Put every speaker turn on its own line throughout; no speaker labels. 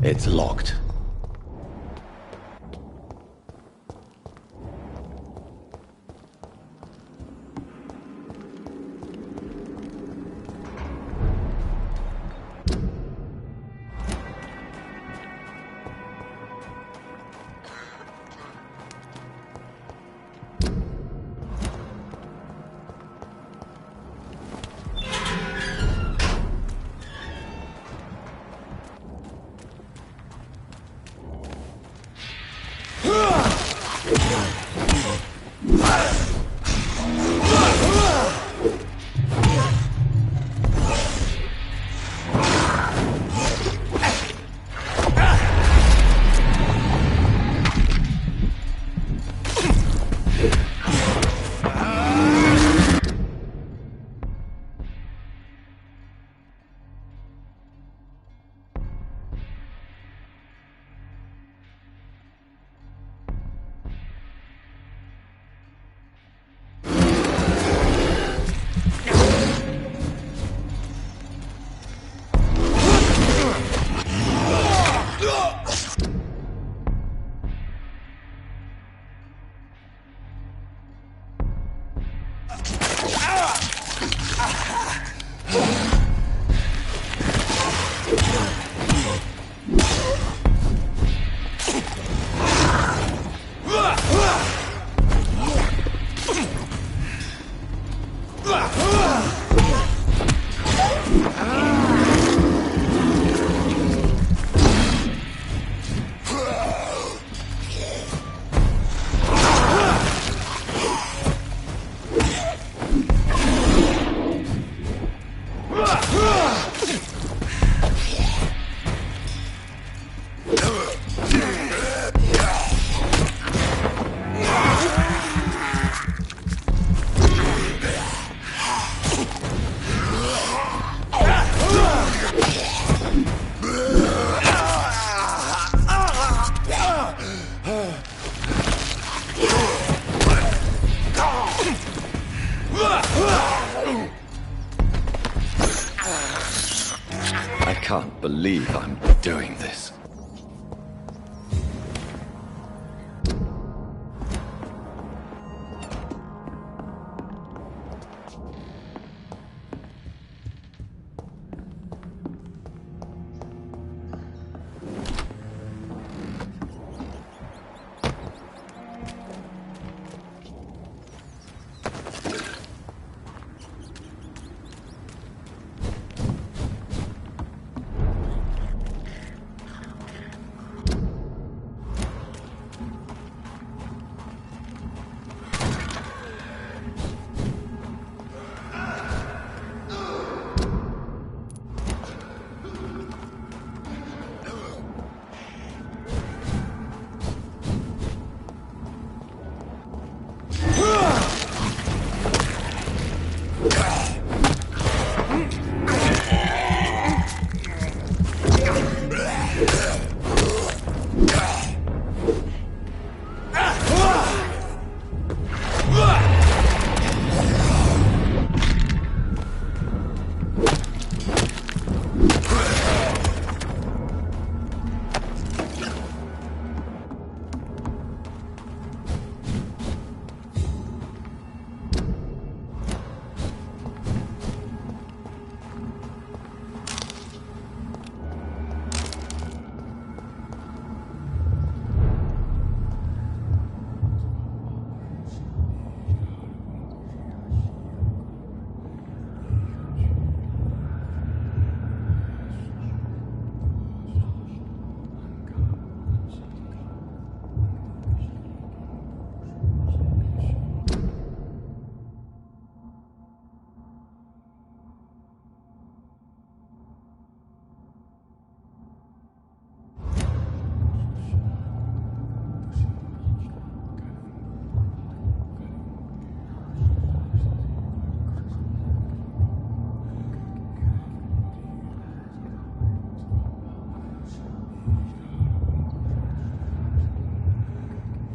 It's locked. I can't believe I'm doing this.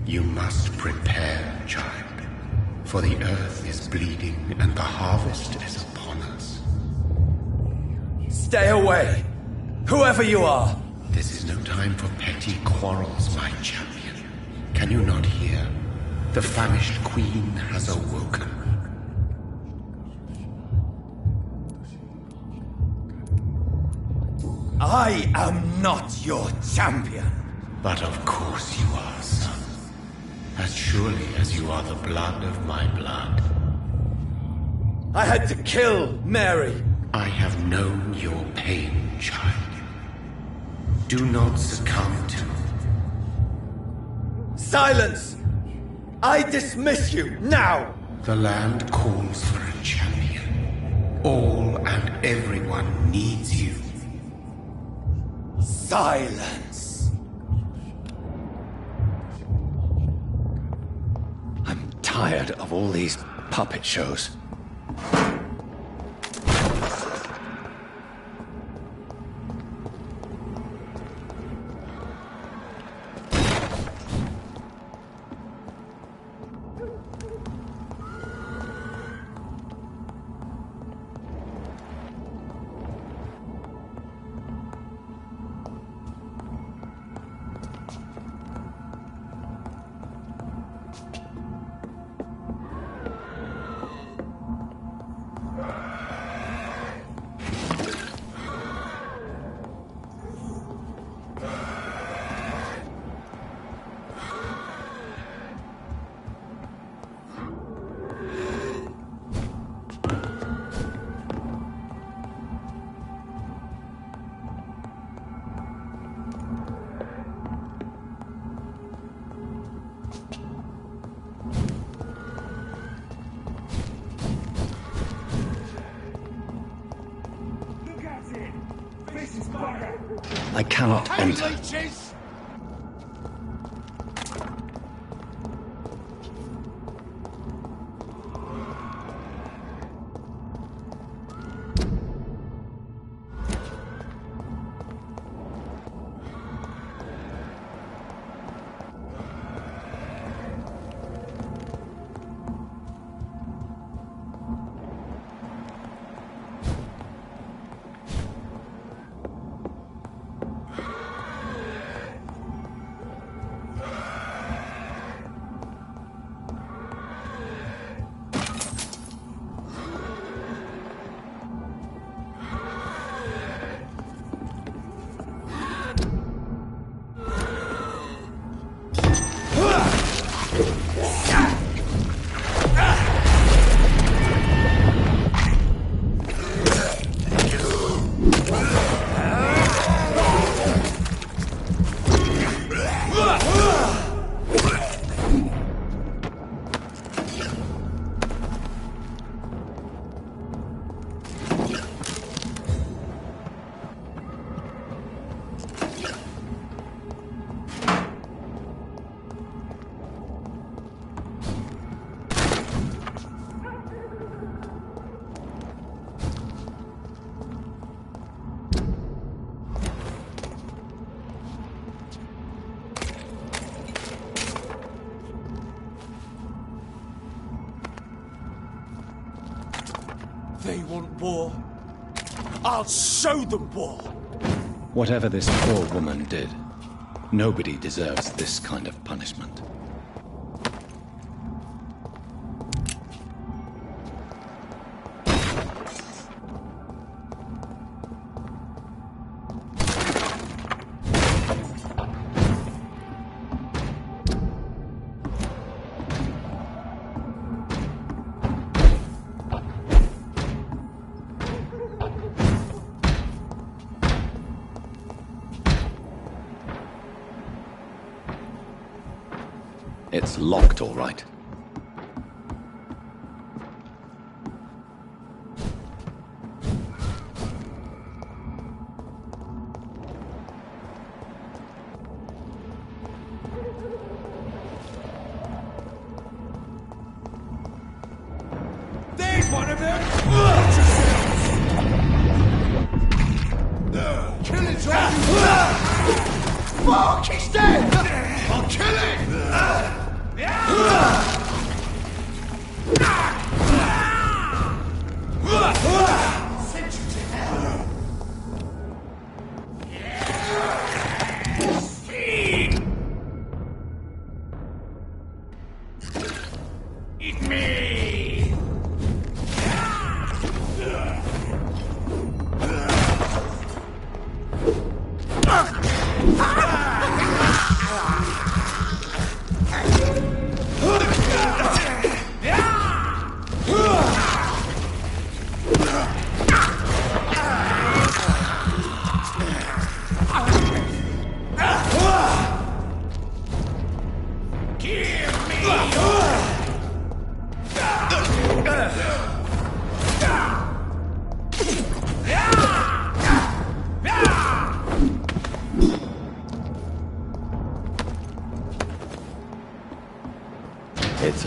You must prepare, child, for the earth is bleeding and the harvest is upon us.
Stay away! Whoever you are!
This is no time for petty quarrels, my champion. Can you not hear? The famished queen has awoken.
I am not your champion.
But of course you are, son. As surely as you are the blood of my blood.
I had to kill Mary.
I have known your pain, child. Do not succumb to...
Silence! I dismiss you, now!
The land calls for a champion. All and everyone needs you.
Silence!
I'm tired of all these puppet shows. I cannot enter.
They want war. I'll show them war.
Whatever this poor woman did, nobody deserves this kind of punishment. It's locked, all right.
There's one of them! Kill it, John! Fuck, he's dead! I'll kill him! Send you to hell!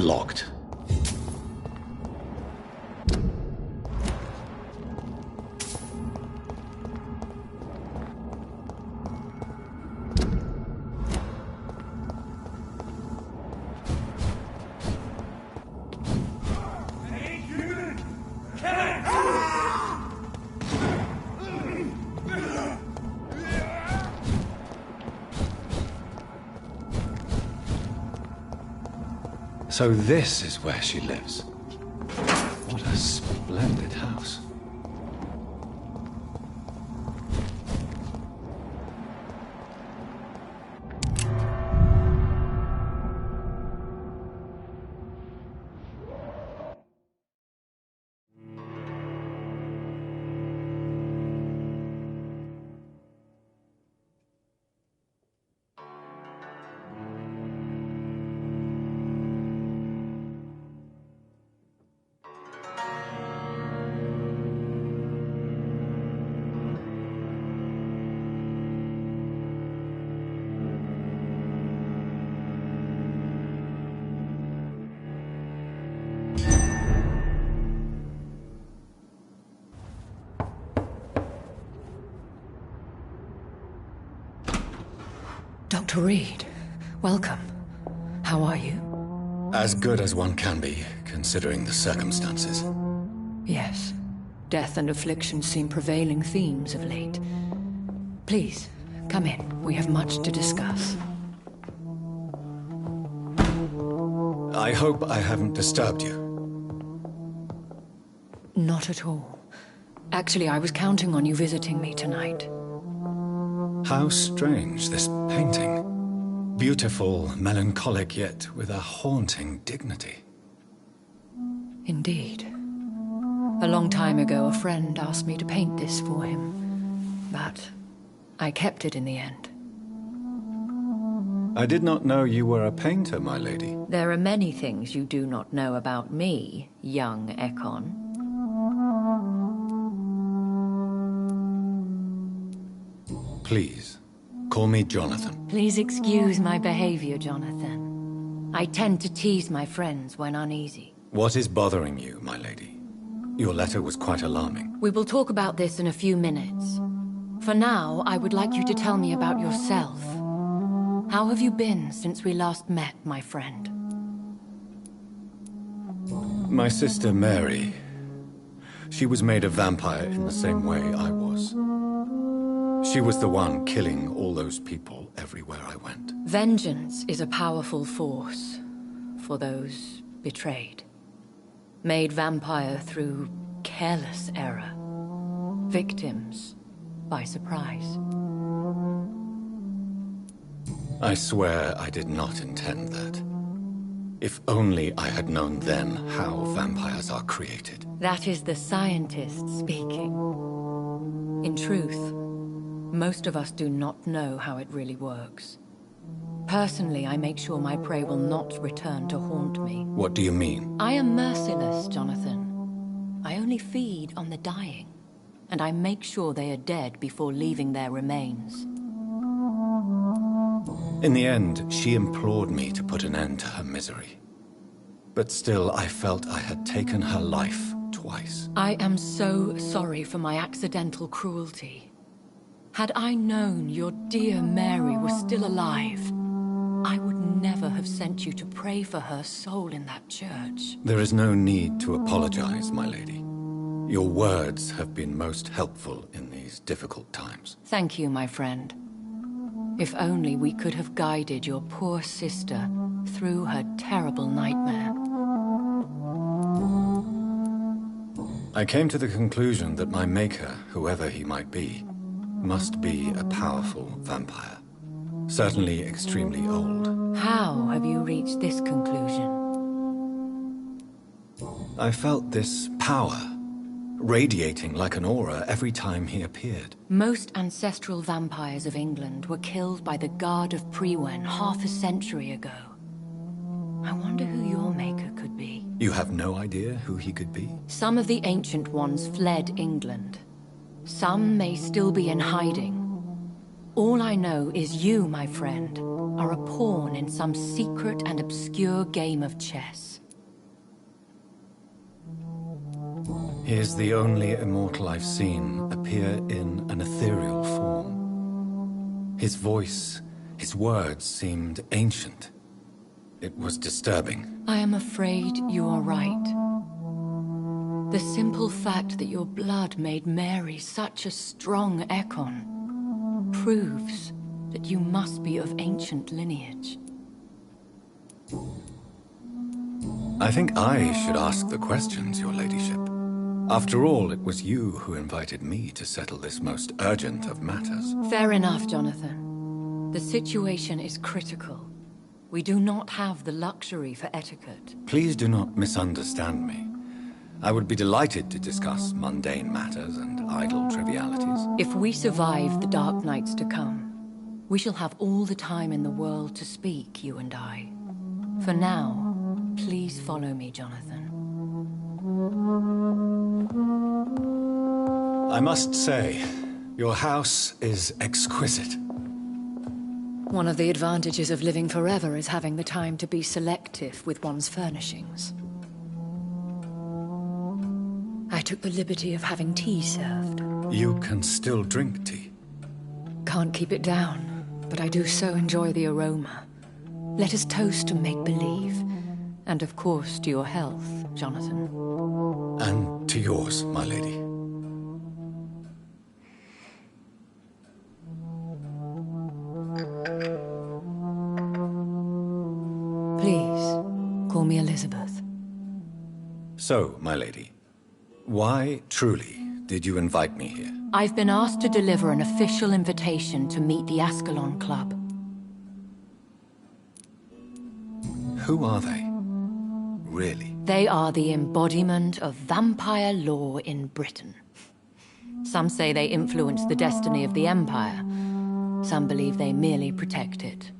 locked. So this is where she lives. What a splendid house.
Dr. Reed, welcome. How are you?
As good as one can be, considering the circumstances.
Yes. Death and affliction seem prevailing themes of late. Please, come in. We have much to discuss.
I hope I haven't disturbed you.
Not at all. Actually, I was counting on you visiting me tonight.
How strange, this painting. Beautiful, melancholic, yet with a haunting dignity.
Indeed. A long time ago, a friend asked me to paint this for him, but I kept it in the end.
I did not know you were a painter, my lady.
There are many things you do not know about me, young Ekon.
Please, call me Jonathan.
Please excuse my behavior, Jonathan. I tend to tease my friends when uneasy.
What is bothering you, my lady? Your letter was quite alarming.
We will talk about this in a few minutes. For now, I would like you to tell me about yourself. How have you been since we last met, my friend?
My sister Mary. She was made a vampire in the same way I was. She was the one killing all those people everywhere I went.
Vengeance is a powerful force for those betrayed. Made vampire through careless error. Victims by surprise.
I swear I did not intend that. If only I had known then how vampires are created.
That is the scientist speaking. In truth, most of us do not know how it really works. Personally, I make sure my prey will not return to haunt me.
What do you mean?
I am merciless, Jonathan. I only feed on the dying, and I make sure they are dead before leaving their remains.
In the end, she implored me to put an end to her misery. But still, I felt I had taken her life twice.
I am so sorry for my accidental cruelty. Had I known your dear Mary was still alive, I would never have sent you to pray for her soul in that church.
There is no need to apologize, my lady. Your words have been most helpful in these difficult times.
Thank you, my friend. If only we could have guided your poor sister through her terrible nightmare.
I came to the conclusion that my maker, whoever he might be, must be a powerful vampire. Certainly extremely old.
How have you reached this conclusion?
I felt this power, radiating like an aura every time he appeared.
Most ancestral vampires of England were killed by the Guard of Priwen half a century ago. I wonder who your maker could be.
You have no idea who he could be?
Some of the ancient ones fled England. Some may still be in hiding. All I know is you, my friend, are a pawn in some secret and obscure game of chess.
He is the only immortal I've seen appear in an ethereal form. His voice, his words seemed ancient. It was disturbing.
I am afraid you are right. The simple fact that your blood made Mary such a strong Ekon proves that you must be of ancient lineage.
I think I should ask the questions, your ladyship. After all, it was you who invited me to settle this most urgent of matters.
Fair enough, Jonathan. The situation is critical. We do not have the luxury for etiquette.
Please do not misunderstand me. I would be delighted to discuss mundane matters and idle trivialities.
If we survive the dark nights to come, we shall have all the time in the world to speak, you and I. For now, please follow me, Jonathan.
I must say, your house is exquisite.
One of the advantages of living forever is having the time to be selective with one's furnishings. I took the liberty of having tea served.
You can still drink tea.
Can't keep it down, but I do so enjoy the aroma. Let us toast to make-believe. And of course to your health, Jonathan.
And to yours, my lady.
Please, call me Elizabeth.
So, my lady, why, truly, did you invite me here?
I've been asked to deliver an official invitation to meet the Ascalon Club.
Who are they? Really?
They are the embodiment of vampire law in Britain. Some say they influence the destiny of the Empire. Some believe they merely protect it.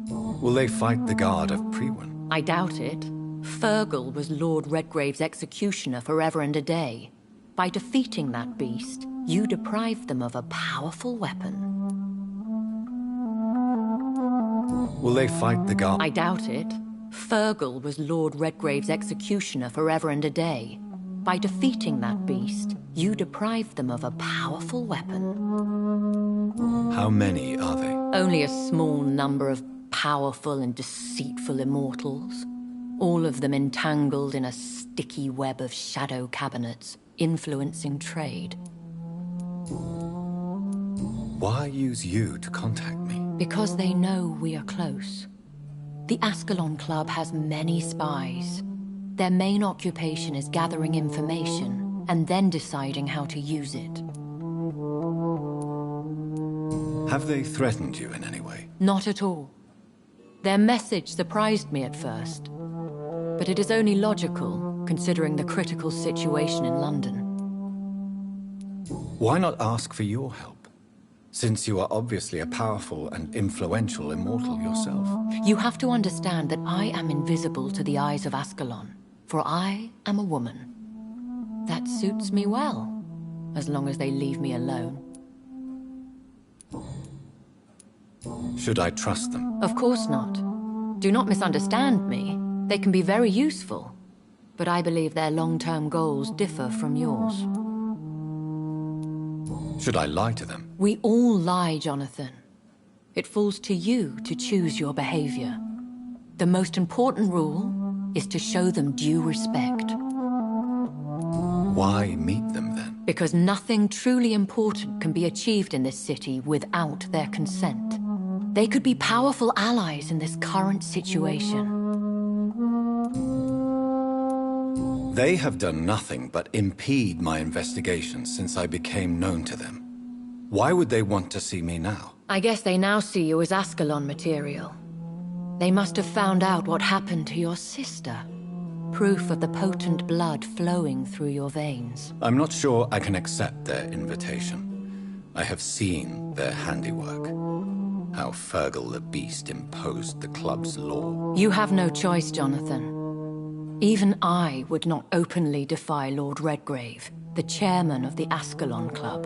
Will they fight the guard of Priwen?
I doubt it. Fergal was Lord Redgrave's executioner forever and a day. By defeating that beast, you deprived them of a powerful weapon.
Will they fight the guard?
I doubt it. Fergal was Lord Redgrave's executioner forever and a day. By defeating that beast, you deprived them of a powerful weapon.
How many are they?
Only a small number of powerful and deceitful immortals. All of them entangled in a sticky web of shadow cabinets, influencing trade.
Why use you to contact me?
Because they know we are close. The Ascalon Club has many spies. Their main occupation is gathering information and then deciding how to use it.
Have they threatened you in any way?
Not at all. Their message surprised me at first. But it is only logical, considering the critical situation in London.
Why not ask for your help? Since you are obviously a powerful and influential immortal yourself.
You have to understand that I am invisible to the eyes of Ascalon, for I am a woman. That suits me well, as long as they leave me alone.
Should I trust them?
Of course not. Do not misunderstand me. They can be very useful, but I believe their long-term goals differ from yours.
Should I lie to them?
We all lie, Jonathan. It falls to you to choose your behavior. The most important rule is to show them due respect.
Why meet them then?
Because nothing truly important can be achieved in this city without their consent. They could be powerful allies in this current situation.
They have done nothing but impede my investigations since I became known to them. Why would they want to see me now?
I guess they now see you as Ascalon material. They must have found out what happened to your sister. Proof of the potent blood flowing through your veins.
I'm not sure I can accept their invitation. I have seen their handiwork. How Fergal the Beast imposed the club's law.
You have no choice, Jonathan. Even I would not openly defy Lord Redgrave, the chairman of the Ascalon Club.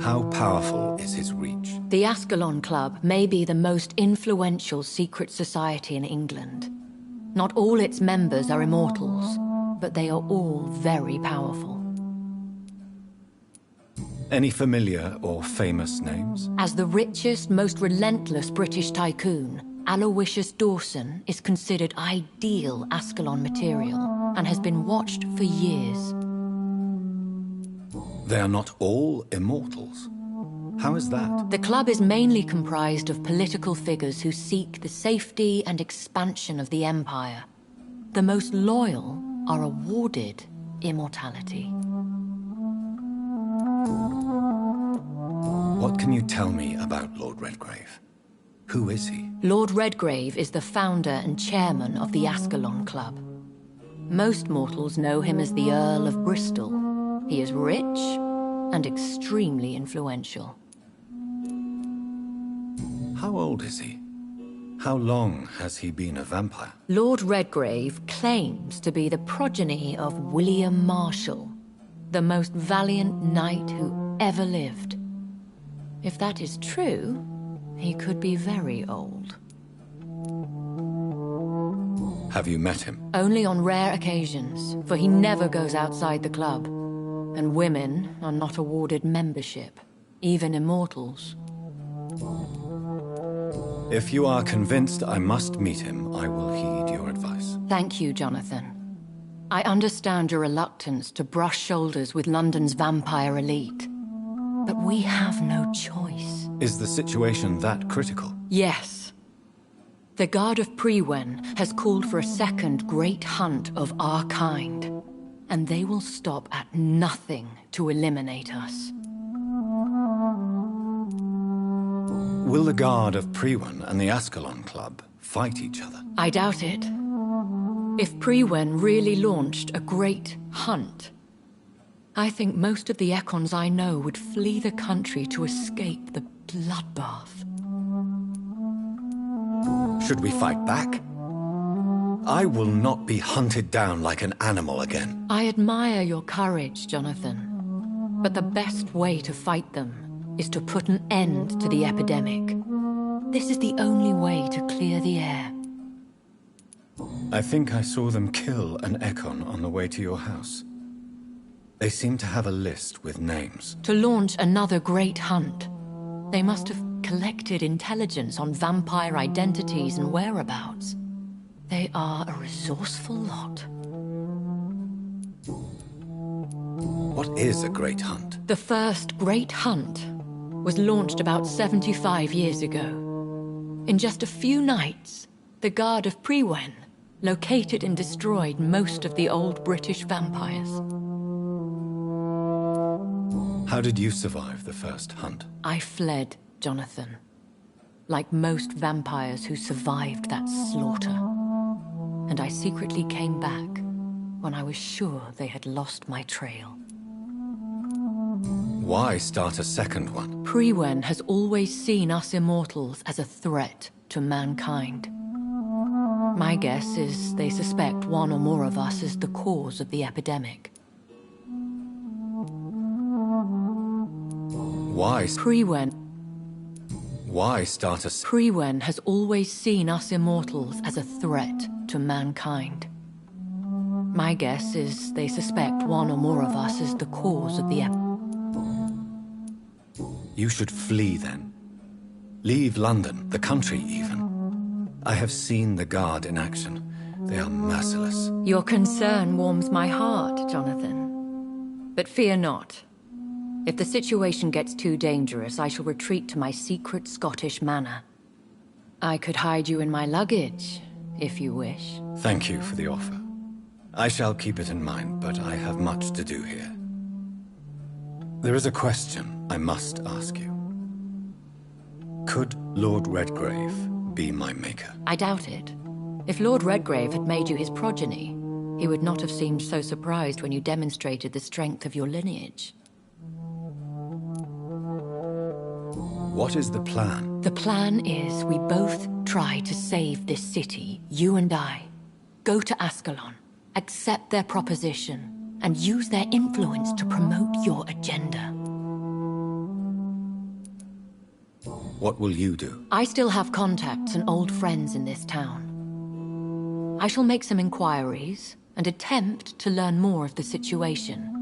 How powerful is his reach?
The Ascalon Club may be the most influential secret society in England. Not all its members are immortals, but they are all very powerful.
Any familiar or famous names?
As the richest, most relentless British tycoon, Aloysius Dawson is considered ideal Ascalon material and has been watched for years.
They are not all immortals. How is that?
The club is mainly comprised of political figures who seek the safety and expansion of the Empire. The most loyal are awarded immortality.
What can you tell me about Lord Redgrave? Who is he?
Lord Redgrave is the founder and chairman of the Ascalon Club. Most mortals know him as the Earl of Bristol. He is rich and extremely influential.
How old is he? How long has he been a vampire?
Lord Redgrave claims to be the progeny of William Marshall, the most valiant knight who ever lived. If that is true, he could be very old.
Have you met him?
Only on rare occasions, for he never goes outside the club. And women are not awarded membership, even immortals.
If you are convinced I must meet him, I will heed your advice.
Thank you, Jonathan. I understand your reluctance to brush shoulders with London's vampire elite. But we have no choice.
Is the situation that critical?
Yes. The Guard of Prewen has called for a second great hunt of our kind. And they will stop at nothing to eliminate us.
Will the Guard of Prewen and the Ascalon Club fight each other?
I doubt it. If Prewen really launched a great hunt, I think most of the Ekons I know would flee the country to escape the bloodbath.
Should we fight back? I will not be hunted down like an animal again.
I admire your courage, Jonathan. But the best way to fight them is to put an end to the epidemic. This is the only way to clear the air.
I think I saw them kill an Ekon on the way to your house. They seem to have a list with names.
To launch another great hunt, they must have collected intelligence on vampire identities and whereabouts. They are a resourceful lot.
What is a great hunt?
The first great hunt was launched about 75 years ago. In just a few nights, the Guard of Prewen located and destroyed most of the old British vampires.
How did you survive the first hunt?
I fled, Jonathan. Like most vampires who survived that slaughter. And I secretly came back when I was sure they had lost my trail.
Why start a second one?
Prewen has always seen us immortals as a threat to mankind. My guess is they suspect one or more of us is the cause of the epidemic.
Why start a...
Prewen has always seen us immortals as a threat to mankind. My guess is they suspect one or more of us is the cause of the epidemic.
You should flee then. Leave London, the country even. I have seen the Guard in action. They are merciless.
Your concern warms my heart, Jonathan. But fear not. If the situation gets too dangerous, I shall retreat to my secret Scottish manor. I could hide you in my luggage, if you wish.
Thank you for the offer. I shall keep it in mind, but I have much to do here. There is a question I must ask you. Could Lord Redgrave be my maker?
I doubt it. If Lord Redgrave had made you his progeny, he would not have seemed so surprised when you demonstrated the strength of your lineage.
What is the plan?
The plan is we both try to save this city, you and I. Go to Ascalon, accept their proposition, and use their influence to promote your agenda.
What will you do?
I still have contacts and old friends in this town. I shall make some inquiries and attempt to learn more of the situation.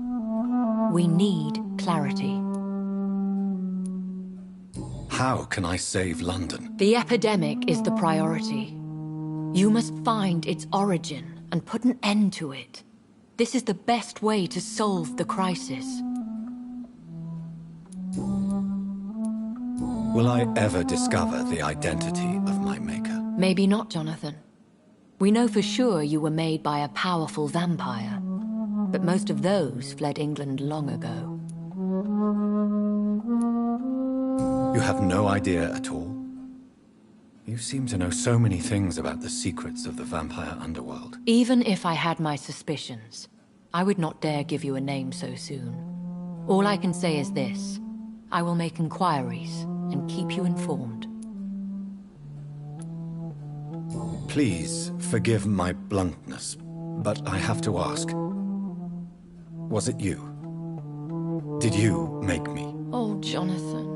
We need clarity.
How can I save London?
The epidemic is the priority. You must find its origin and put an end to it. This is the best way to solve the crisis.
Will I ever discover the identity of my maker?
Maybe not, Jonathan. We know for sure you were made by a powerful vampire, but most of those fled England long ago.
You have no idea at all? You seem to know so many things about the secrets of the vampire underworld.
Even if I had my suspicions, I would not dare give you a name so soon. All I can say is this: I will make inquiries and keep you informed.
Please forgive my bluntness, but I have to ask. Was it you? Did you make me?
Oh, Jonathan.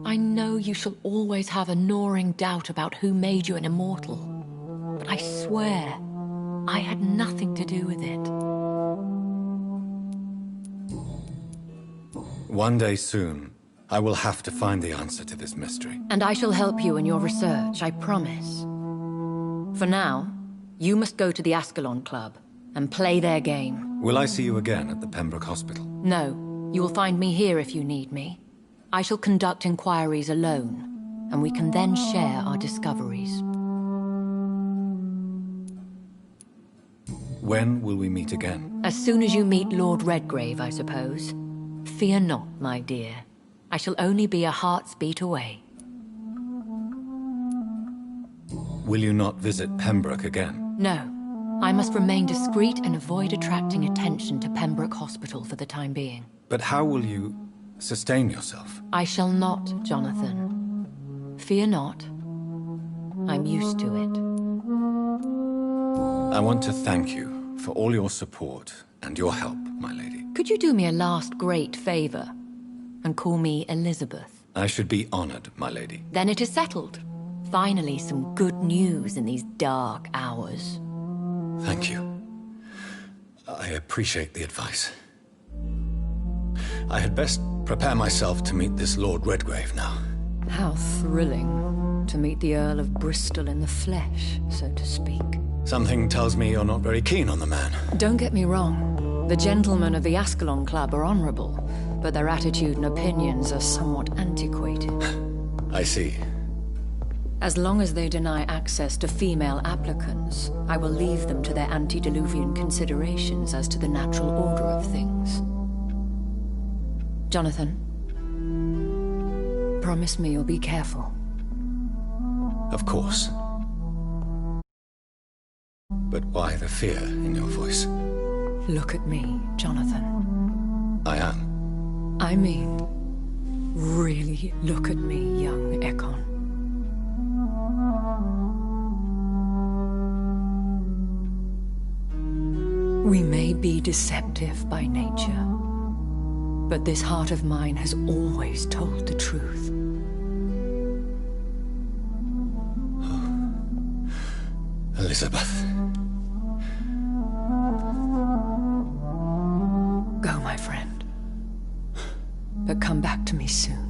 I know you shall always have a gnawing doubt about who made you an immortal. But I swear, I had nothing to do with it.
One day soon, I will have to find the answer to this mystery.
And I shall help you in your research, I promise. For now, you must go to the Ascalon Club and play their game.
Will I see you again at the Pembroke Hospital?
No, you will find me here if you need me. I shall conduct inquiries alone, and we can then share our discoveries.
When will we meet again?
As soon as you meet Lord Redgrave, I suppose. Fear not, my dear. I shall only be a heart's beat away.
Will you not visit Pembroke again?
No. I must remain discreet and avoid attracting attention to Pembroke Hospital for the time being.
But how will you sustain yourself?
I shall not, Jonathan. Fear not. I'm used to it.
I want to thank you for all your support and your help, my lady.
Could you do me a last great favor and call me Elizabeth?
I should be honored, my lady.
Then it is settled. Finally, some good news in these dark hours.
Thank you. I appreciate the advice. I had best prepare myself to meet this Lord Redgrave now.
How thrilling to meet the Earl of Bristol in the flesh, so to speak.
Something tells me you're not very keen on the man.
Don't get me wrong. The gentlemen of the Ascalon Club are honorable, but their attitude and opinions are somewhat antiquated.
I see.
As long as they deny access to female applicants, I will leave them to their antediluvian considerations as to the natural order of things. Jonathan, promise me you'll be careful.
Of course. But why the fear in your voice?
Look at me, Jonathan.
I am.
I mean, really look at me, young Ekon. We may be deceptive by nature, but this heart of mine has always told the truth.
Elizabeth.
Go, my friend. But come back to me soon.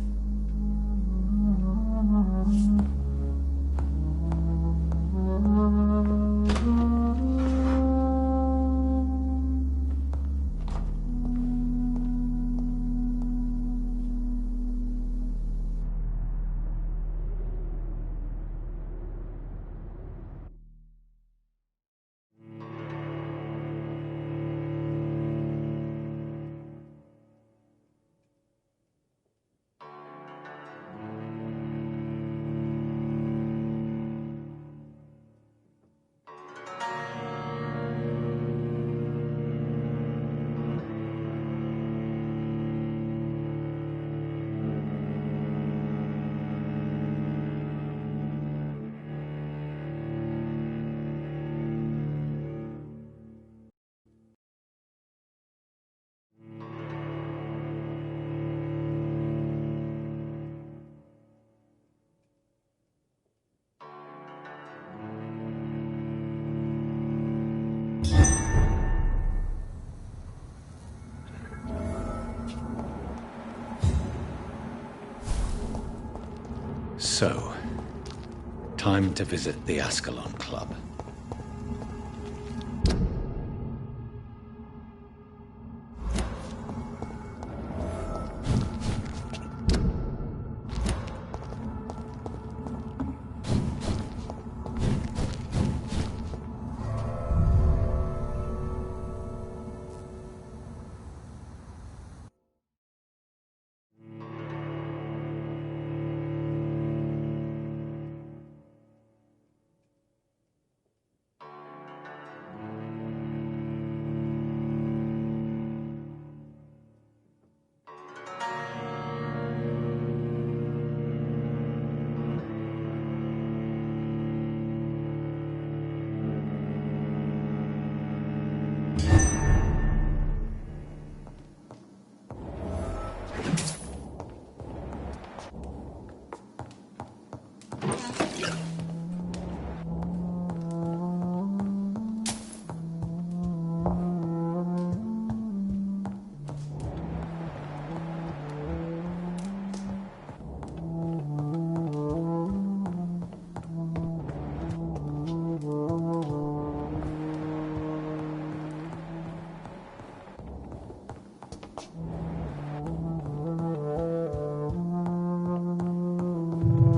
So, time to visit the Ascalon Club.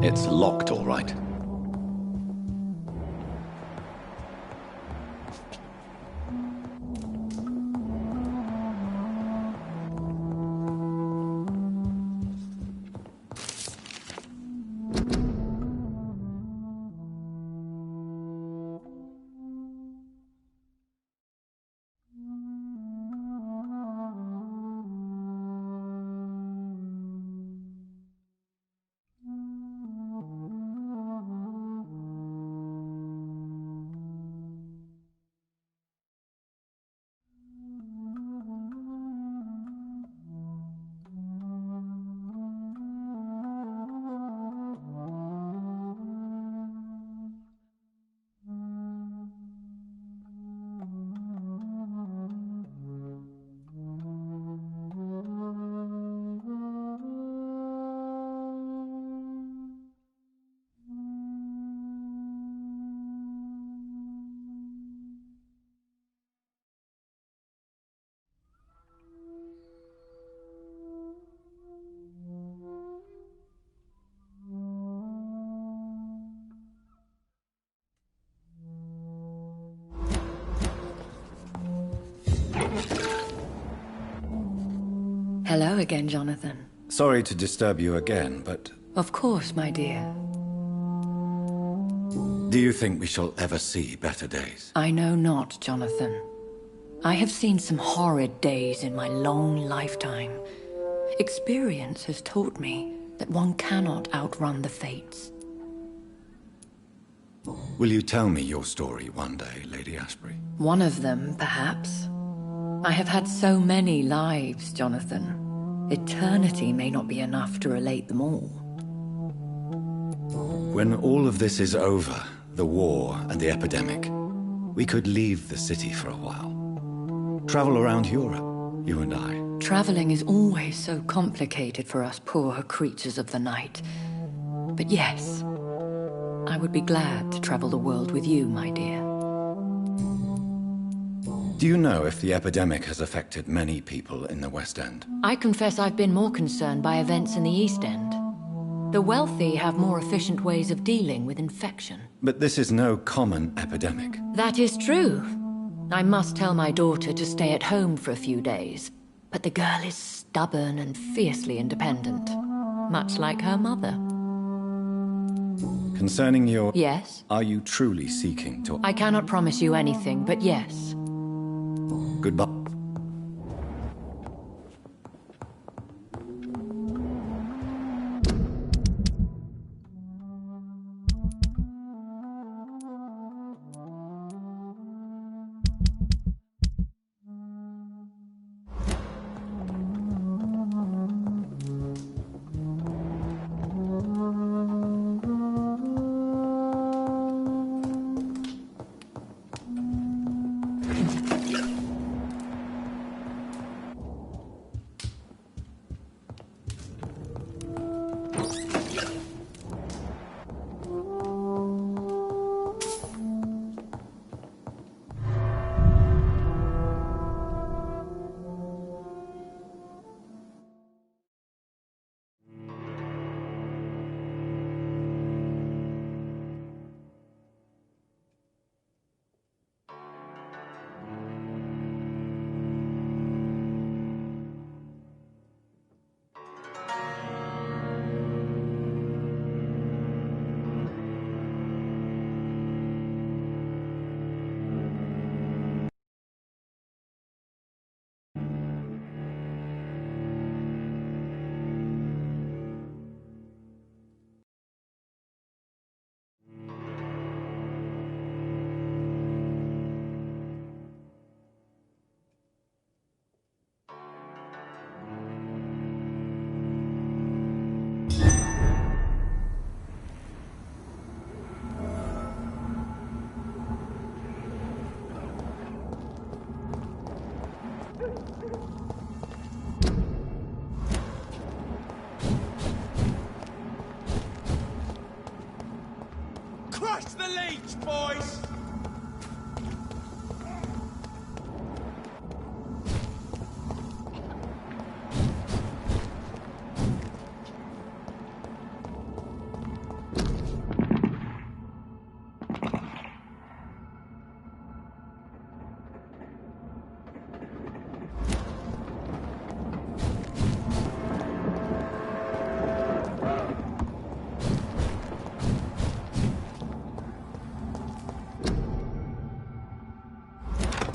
It's locked, all right.
Hello again, Jonathan.
Sorry to disturb you again, but
Of course, my dear.
do you think we shall ever see better days?
I know not, Jonathan. I have seen some horrid days in my long lifetime. Experience has taught me that one cannot outrun the fates.
Will you tell me your story one day, Lady Asprey?
One of them, perhaps. I have had so many lives, Jonathan. Eternity may not be enough to relate them all.
When all of this is over, the war and the epidemic, we could leave the city for a while. Travel around Europe, you and I.
Traveling is always so complicated for us poor creatures of the night. But yes, I would be glad to travel the world with you, my dear.
Do you know if the epidemic has affected many people in the West End?
I confess I've been more concerned by events in the East End. The wealthy have more efficient ways of dealing with infection.
But this is no common epidemic.
That is true. I must tell my daughter to stay at home for a few days, but the girl is stubborn and fiercely independent, much like her mother.
Concerning your...
Yes?
Are you truly seeking to...
I cannot promise you anything, but yes.
Goodbye.
boys!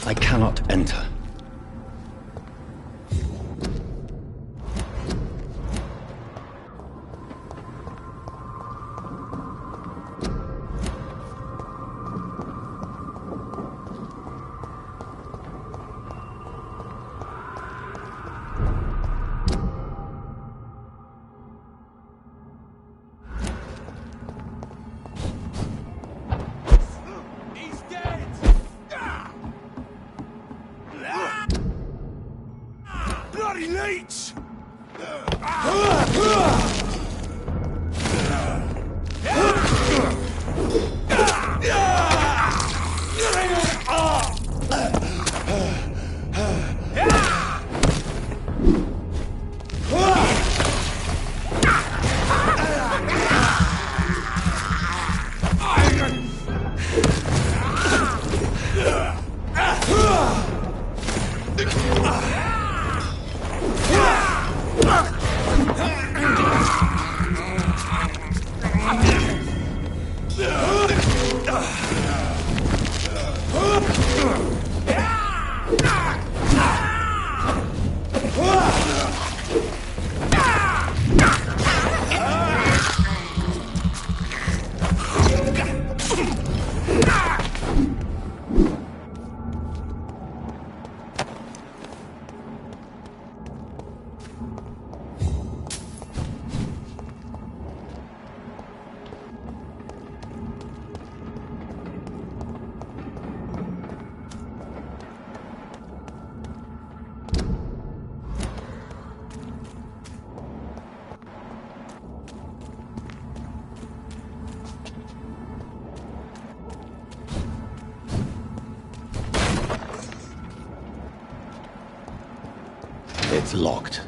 I cannot enter.
He's dead! Bloody leech!
It's locked.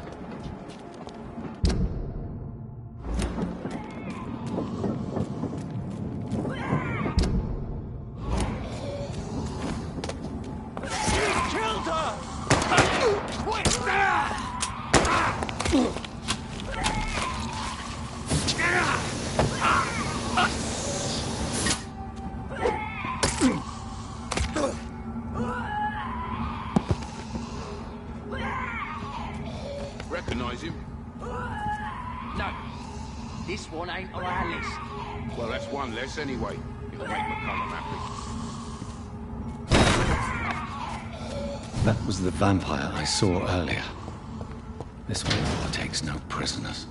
Killed her!
Recognize him?
No, this one ain't on our list.
Well, that's one less anyway. It'll make McCullum happy.
That was the vampire I saw earlier. This war takes no prisoners.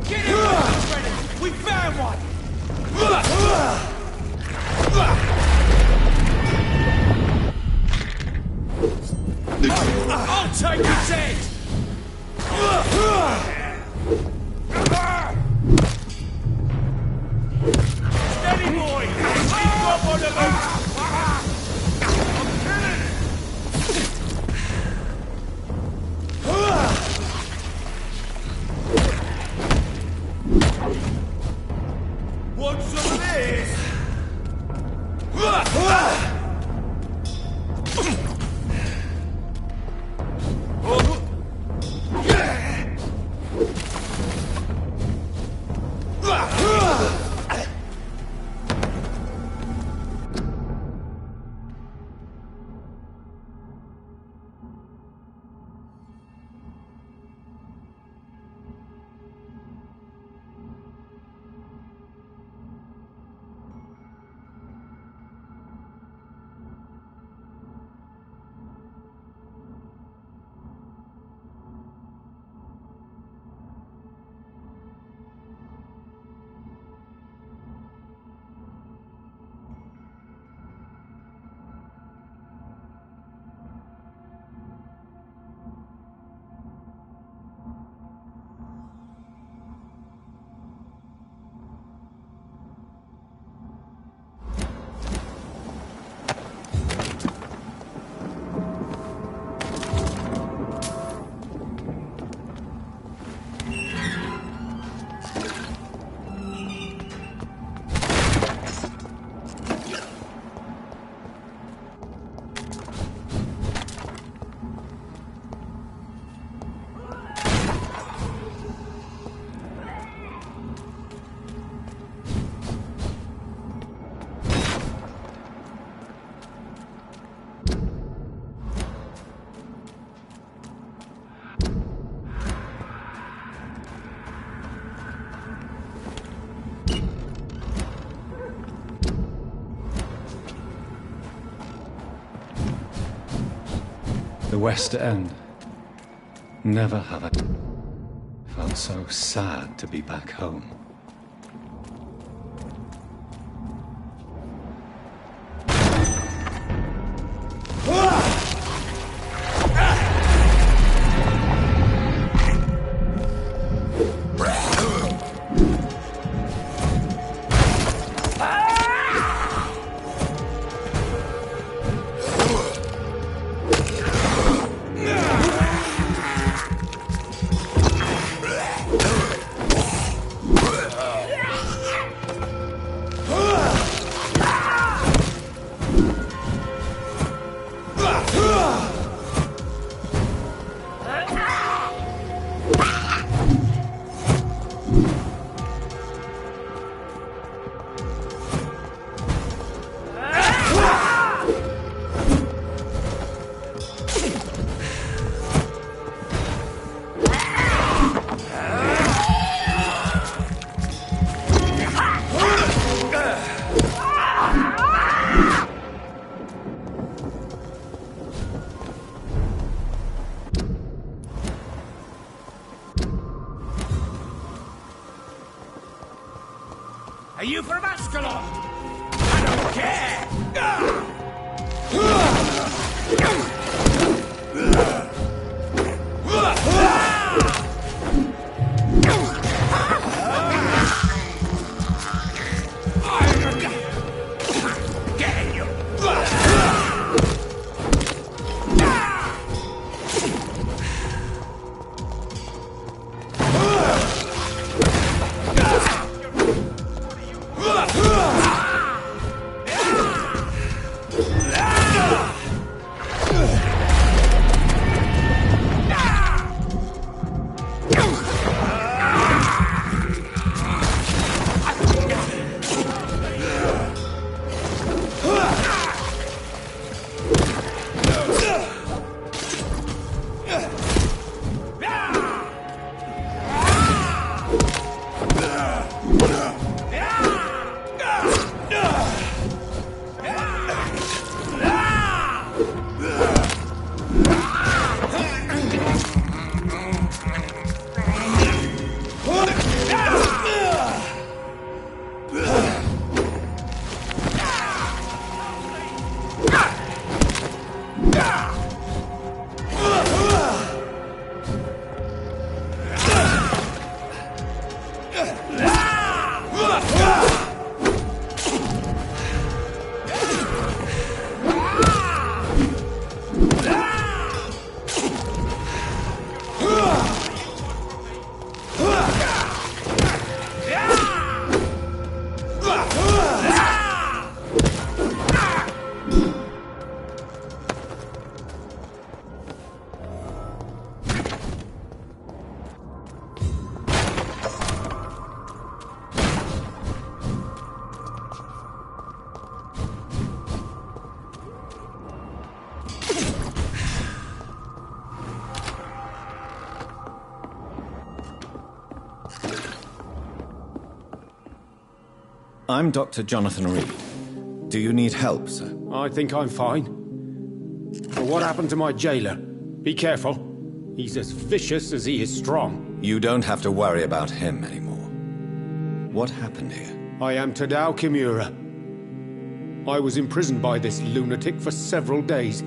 Get him! We found one! I'll take his head! Steady, boy! Keep up on the loose! Want some of this?
The West End. Never have I felt so sad to be back home.
Are you from Ascalon? I don't care! Getting you!
I'm Dr. Jonathan Reed. Do you need help, sir?
I think I'm fine. But what happened to my jailer? Be careful. He's as vicious as he is strong.
You don't have to worry about him anymore. What happened here?
I am Tadao Kimura. I was imprisoned by this lunatic for several days.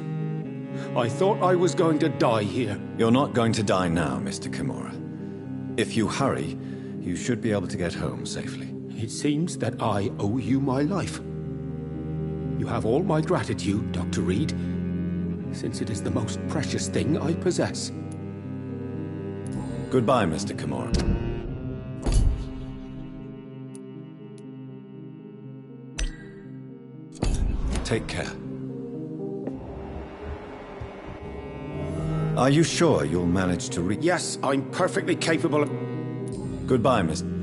I thought I was going to die here.
You're not going to die now, Mr. Kimura. If you hurry, you should be able to get home safely.
It seems that I owe you my life. You have all my gratitude, Dr. Reed, since it is the most precious thing I possess.
Goodbye, Mr. Kimura. Take care. Are you sure you'll manage to reach...
Yes, I'm perfectly capable of...
Goodbye, Mr.